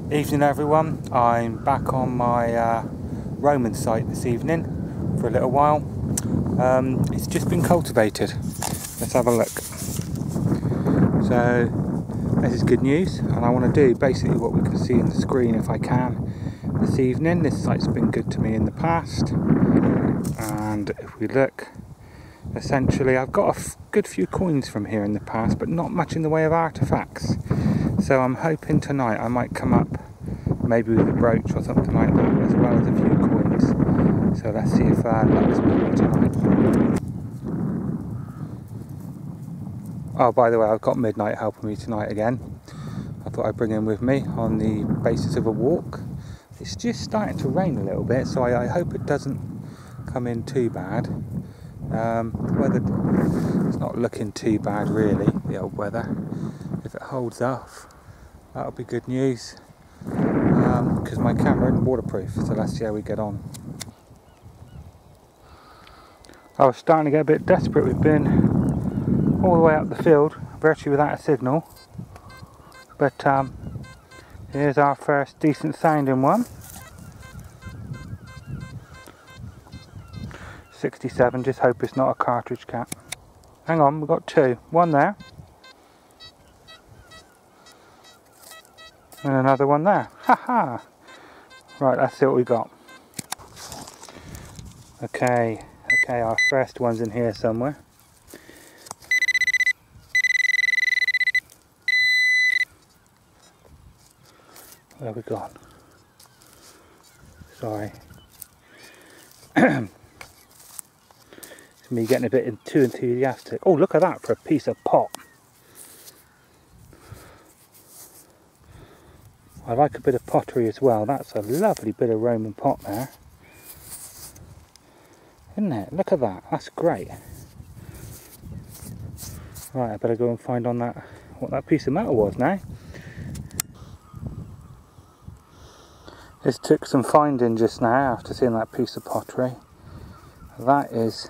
Evening everyone, I'm back on my Roman site this evening for a little while. It's just been cultivated. Let's have a look. So this is good news, and I want to do basically what we can see on the screen if I can this evening. This site's been good to me in the past, and if we look, essentially I've got a good few coins from here in the past, but not much in the way of artifacts. So I'm hoping tonight I might come up maybe with a brooch or something like that, as well as a few coins. So let's see if luck's with me tonight. Oh, by the way, I've got Midnight helping me tonight again. I thought I'd bring him with me on the basis of a walk. It's just starting to rain a little bit, so I hope it doesn't come in too bad. Weather, it's not looking too bad really, the old weather. If it holds off, that'll be good news, because my camera isn't waterproof, so let's see how we get on. I was starting to get a bit desperate. We've been all the way up the field, virtually without a signal, but here's our first decent sounding one. 67, just hope it's not a cartridge cap. Hang on, we've got two. One there. And another one there. Haha! Right, let's see what we got. Okay, our first one's in here somewhere. Where have we gone? Sorry. It's me getting a bit too enthusiastic. Oh, look at that for a piece of pot. I like a bit of pottery as well. That's a lovely bit of Roman pot there. Isn't it? Look at that. That's great. Right, I better go and find on that what that piece of metal was now. This took some finding just now after seeing that piece of pottery. That is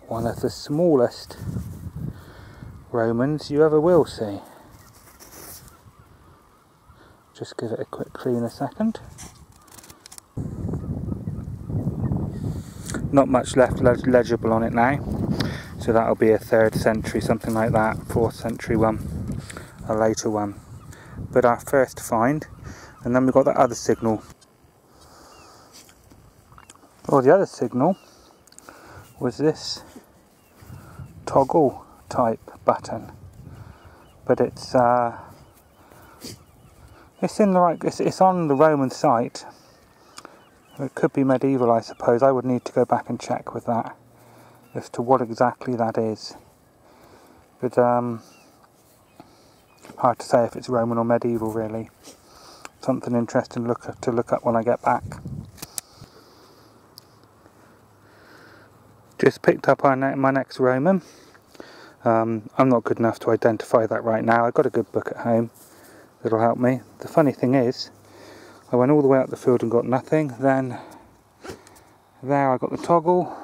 one of the smallest Romans you ever will see. Just give it a quick clean a second. Not much left legible on it now, so that'll be a 3rd century, something like that, 4th century one, a later one. But our first find, and then we've got that other signal. Well, the other signal was this toggle type button, but it's in the right. It's on the Roman site. It could be medieval, I suppose. I would need to go back and check with that as to what exactly that is. But hard to say if it's Roman or medieval, really. Something interesting to look up when I get back. Just picked up my next Roman. I'm not good enough to identify that right now. I've got a good book at home that'll help me. The funny thing is, I went all the way up the field and got nothing. Then there I got the toggle.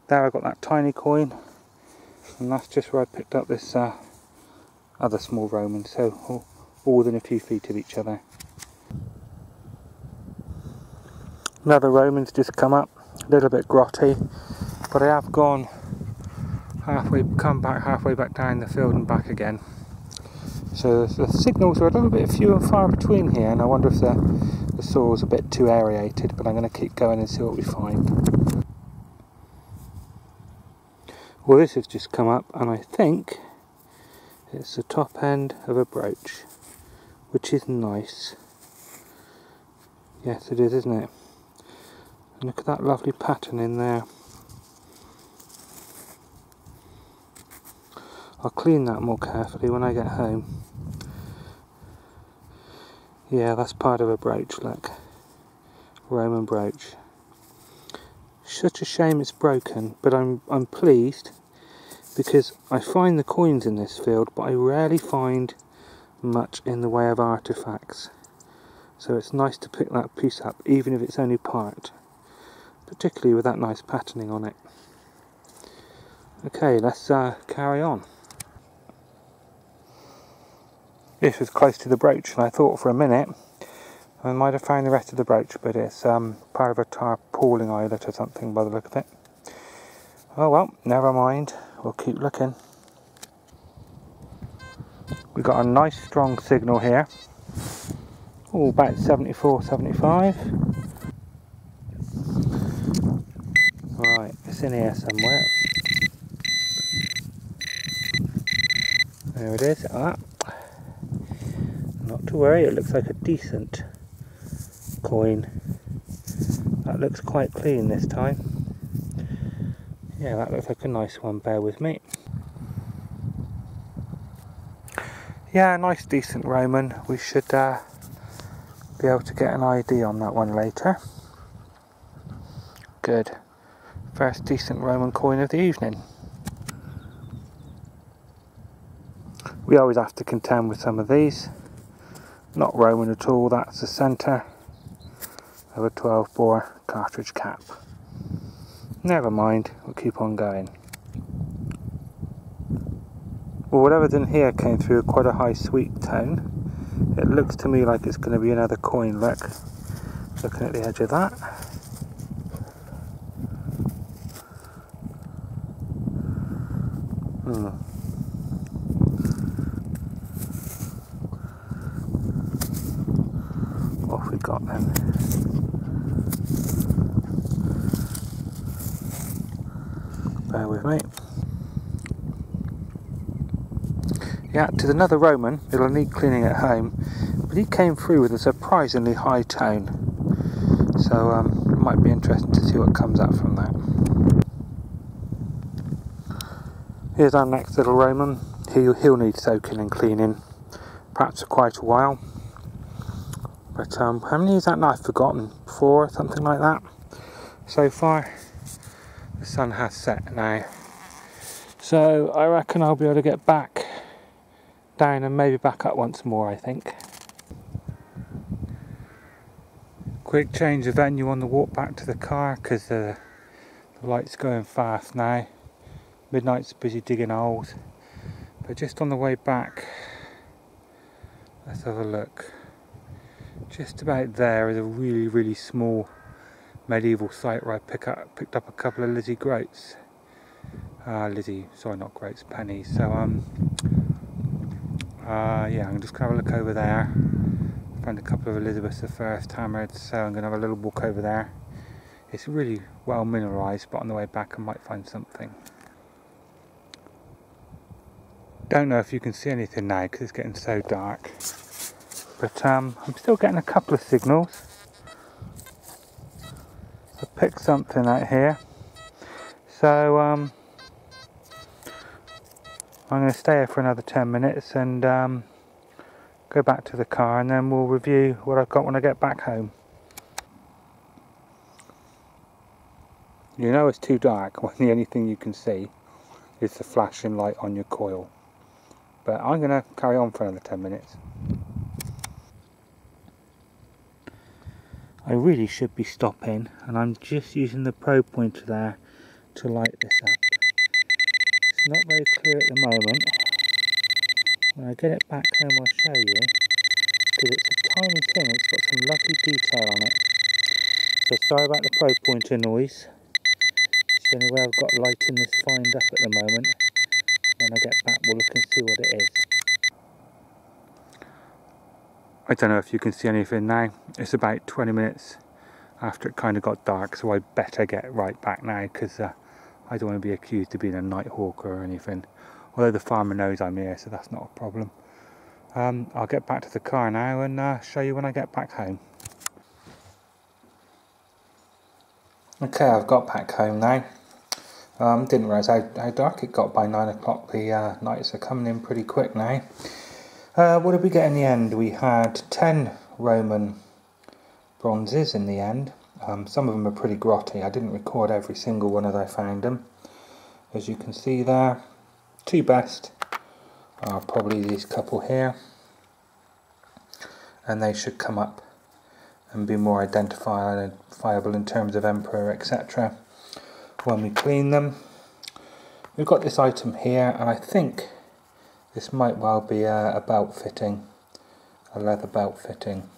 There I got that tiny coin, and that's just where I picked up this other small Roman. So all within a few feet of each other. Another Roman's just come up, a little bit grotty, but I have gone come back halfway back down the field and back again. So the signals are a little bit few and far between here, and I wonder if the soil's a bit too aerated, but I'm going to keep going and see what we find. Well, this has just come up, and I think it's the top end of a brooch, which is nice. Yes, it is, isn't it? And look at that lovely pattern in there. I'll clean that more carefully when I get home. Yeah, that's part of a brooch, look. Roman brooch. Such a shame it's broken, but I'm pleased because I find the coins in this field, but I rarely find much in the way of artifacts. So it's nice to pick that piece up, even if it's only part. Particularly with that nice patterning on it. Okay, let's carry on. This was close to the brooch, and I thought for a minute I might have found the rest of the brooch, but it's part of a tarpaulin eyelet or something by the look of it. Oh well, never mind, we'll keep looking. We've got a nice strong signal here. Oh, about 74, 75. Right, it's in here somewhere. There it is. Ah. Not to worry, it looks like a decent coin. That looks quite clean this time. Yeah, that looks like a nice one, bear with me. Yeah, nice decent Roman. We should be able to get an ID on that one later. Good. First decent Roman coin of the evening. We always have to contend with some of these. Not Roman at all, that's the centre of a 12 bore cartridge cap. Never mind, we'll keep on going. Well, whatever's in here came through quite a high sweet tone. It looks to me like it's going to be another coin, look. Looking at the edge of that. What have we got then? Bear with me. Yeah, it is another Roman. It'll need cleaning at home, but he came through with a surprisingly high tone. So it might be interesting to see what comes up from that. Here's our next little Roman. He'll need soaking and cleaning, perhaps for quite a while. But how many is that now? I've forgotten. 4, something like that. So far, the sun has set now. So I reckon I'll be able to get back down and maybe back up once more, I think. Quick change of venue on the walk back to the car because the light's going fast now. Midnight's busy digging holes. But just on the way back, let's have a look. Just about there is a really small medieval site where I picked up a couple of Lizzie groats. Sorry, not groats, pennies. So yeah, I'm just going to have a look over there. Found a couple of Elizabeth I hammered, so I'm going to have a little walk over there. It's really well mineralised, but on the way back I might find something. Don't know if you can see anything now because it's getting so dark. But I'm still getting a couple of signals. I picked something out here. So I'm going to stay here for another 10 minutes and go back to the car, and then we'll review what I've got when I get back home. You know it's too dark when the only thing you can see is the flashing light on your coil. But I'm going to carry on for another 10 minutes. I really should be stopping, and I'm just using the probe pointer there to light this up. It's not very clear at the moment. When I get it back home I'll show you, because it's a tiny thing, it's got some lovely detail on it. So sorry about the probe pointer noise. It's the only way I've got lighting this find up at the moment. When I get back we'll look and see what it is. I don't know if you can see anything now. It's about 20 minutes after it kind of got dark, so I better get right back now because I don't want to be accused of being a night hawker or anything. Although the farmer knows I'm here, so that's not a problem. I'll get back to the car now and show you when I get back home. Okay, I've got back home now. Didn't realise how dark it got by 9 o'clock. The nights are coming in pretty quick now. What did we get in the end? We had 10 Roman bronzes in the end. Some of them are pretty grotty. I didn't record every single one as I found them. As you can see there, 2 best are probably these couple here, and they should come up and be more identifiable in terms of emperor, etc. when we clean them. We've got this item here, and I think this might well be a belt fitting. a leather belt fitting.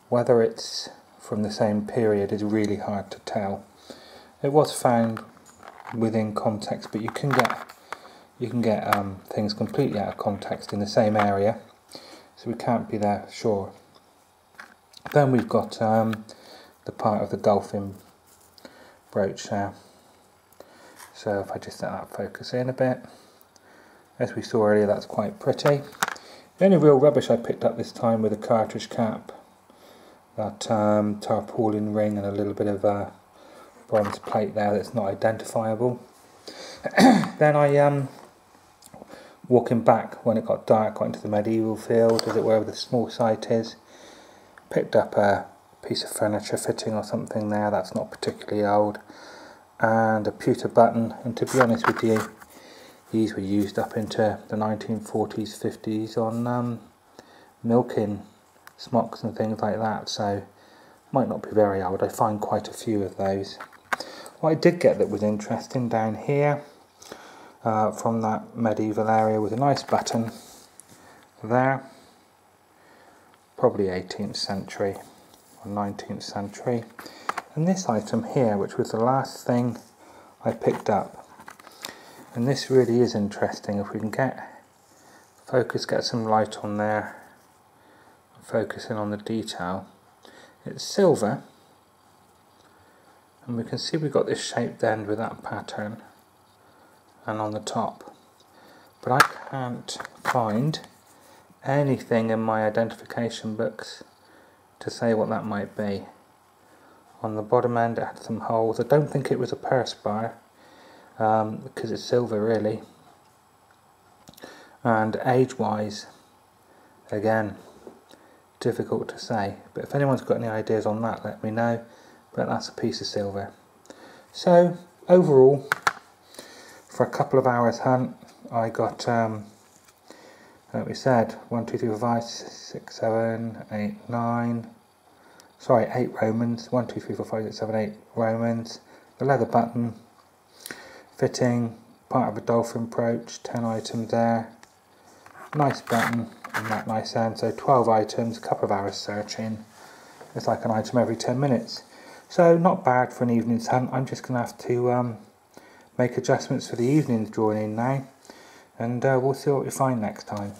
Whether it's from the same period is really hard to tell. It was found within context, but you can get things completely out of context in the same area, so we can't be there sure. Then we've got the part of the dolphin brooch there. So if I just let that focus in a bit, as we saw earlier, that's quite pretty. The only real rubbish I picked up this time with a cartridge cap, that tarpaulin ring and a little bit of bronze plate there that's not identifiable. Then I, walking back when it got dark, got into the medieval field, as it were, where the small site is, picked up a piece of furniture fitting or something there that's not particularly old, and a pewter button, and to be honest with you, these were used up into the 1940s, 50s on milking smocks and things like that, so might not be very old. I find quite a few of those. What I did get that was interesting down here from that medieval area was a nice button there, probably 18th century or 19th century, and this item here, which was the last thing I picked up, and this really is interesting. If we can get some light on there, focus in on the detail. It's silver, and we can see we've got this shaped end with that pattern and on the top, but I can't find anything in my identification books to say what that might be. On the bottom end it had some holes. I don't think it was a purse bar, because it's silver really, and age wise, again, difficult to say, but if anyone's got any ideas on that, let me know. But that's a piece of silver. So overall, for a couple of hours hunt, I got like we said, 1, 2, 3, 4, 5, 6, 7, 8, 9, sorry, 8 Romans, 1, 2, 3, 4, 5, 6, 7, 8 Romans, the leather button fitting, part of a dolphin brooch, 10 items there, nice button and that nice end, so 12 items, a couple of hours searching. It's like an item every 10 minutes. So not bad for an evening's hunt. I'm just going to have to make adjustments for the evening's drawing in now, and we'll see what we find next time.